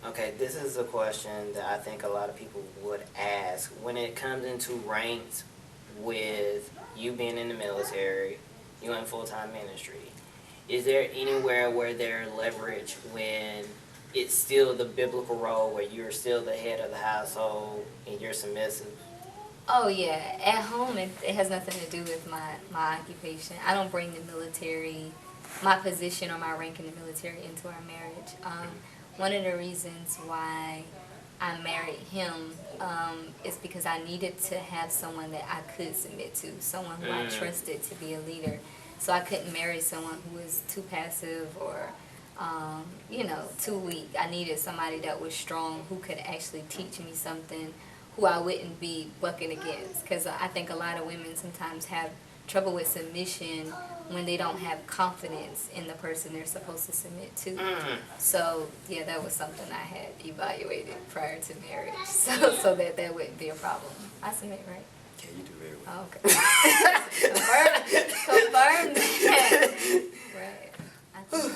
Okay, this is a question that I think a lot of people would ask. When it comes into ranks with you being in the military, you in full-time ministry, is there anywhere where there's leverage when it's still the biblical role where you're still the head of the household and you're submissive? Oh yeah, at home it has nothing to do with my occupation. I don't bring the military, my position or my rank in the military into our marriage. One of the reasons why I married him is because I needed to have someone that I could submit to, someone who I trusted to be a leader. So I couldn't marry someone who was too passive or, too weak. I needed somebody that was strong, who could actually teach me something, who I wouldn't be bucking against. Because I think a lot of women sometimes have trouble with submission when they don't have confidence in the person they're supposed to submit to. So, yeah, that was something I had evaluated prior to marriage, so that wouldn't be a problem. I submit, right? Yeah, you do very well. Oh, okay. Confirm that. Right. I think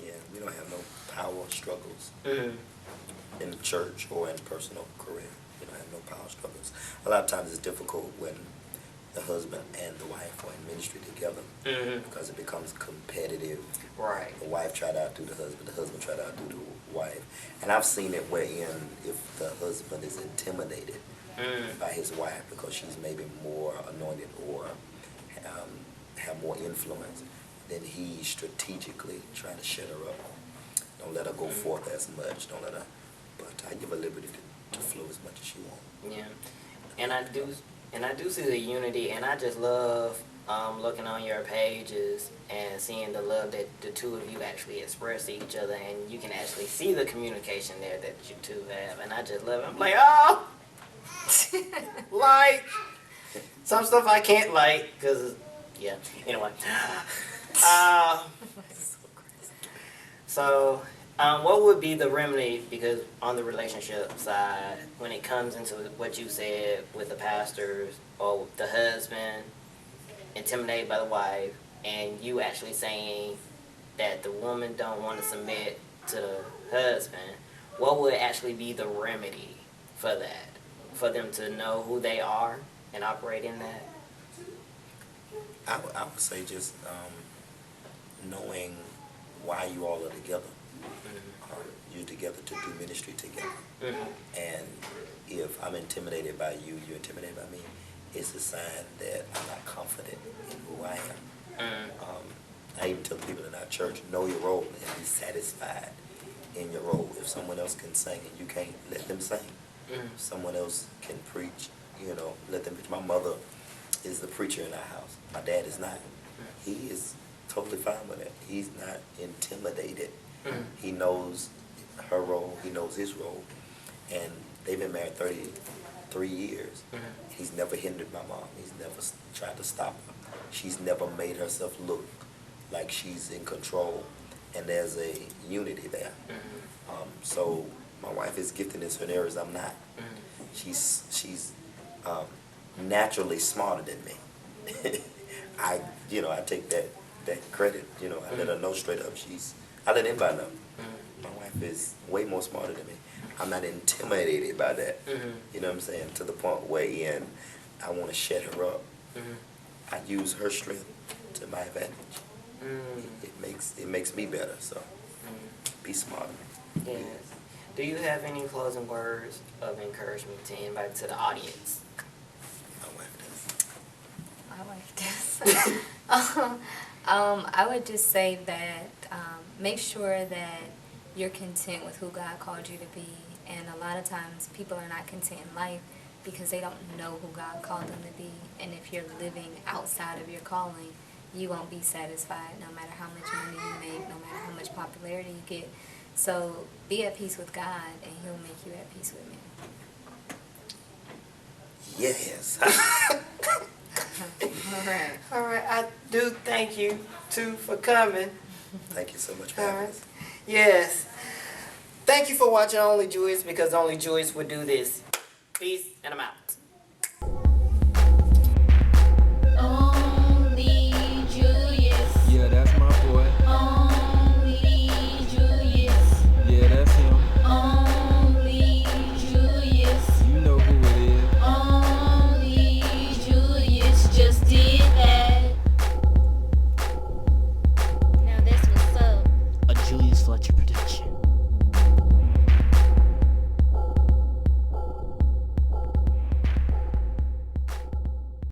Yeah, we don't have no power struggles in the church or in personal career. We don't have no power struggles. A lot of times it's difficult when the husband and the wife are in ministry together because it becomes competitive. Right. The wife try to outdo the husband try to outdo the wife. And I've seen it wherein if the husband is intimidated by his wife because she's maybe more anointed or have more influence, then he strategically trying to shut her up. Don't let her go forth as much. Don't let her. But I give her liberty to flow as much as she wants. Yeah. And I do see the unity, and I just love looking on your pages and seeing the love that the two of you actually express to each other, and you can actually see the communication there that you two have, and I just love it. I'm like, oh, like, some stuff I can't like, because, yeah, anyway. So, what would be the remedy, because on the relationship side, when it comes into what you said with the pastors or the husband intimidated by the wife, and you actually saying that the woman don't want to submit to the husband, what would actually be the remedy for that? For them to know who they are and operate in that? I would say just knowing why you all are together. You're together to do ministry together. And if I'm intimidated by you, you're intimidated by me, it's a sign that I'm not confident in who I am. I even tell people in our church, know your role and be satisfied in your role. If someone else can sing and you can't, let them sing. If someone else can preach, let them preach. My mother is the preacher in our house. My dad is not. He is totally fine with it. He's not intimidated. He knows her role. He knows his role. And they've been married 33 years. He's never hindered my mom. He's never tried to stop her. She's never made herself look like she's in control. And there's a unity there. So my wife is gifted in certain areas I'm not. She's naturally smarter than me. I take that credit. I let her know straight up. I let anybody know. My wife is way more smarter than me. I'm not intimidated by that. You know what I'm saying? To the point where I want to shut her up. I use her strength to my advantage. It makes me better. So be smart. Yes. Do you have any closing words of encouragement to anybody, to the audience? My wife does. I would just say that make sure that you're content with who God called you to be. And a lot of times people are not content in life because they don't know who God called them to be. And if you're living outside of your calling, you won't be satisfied no matter how much money you make, no matter how much popularity you get. So be at peace with God, and He'll make you at peace with me. Yes. All right. I do thank you, too, for coming. Thank you so much for having us. Yes. Thank you for watching Only Julious, because only Julious would do this. Peace, and I'm out. Only Julious. Yeah, that's my boy. Only Julious. Yeah, that's him. what you produce.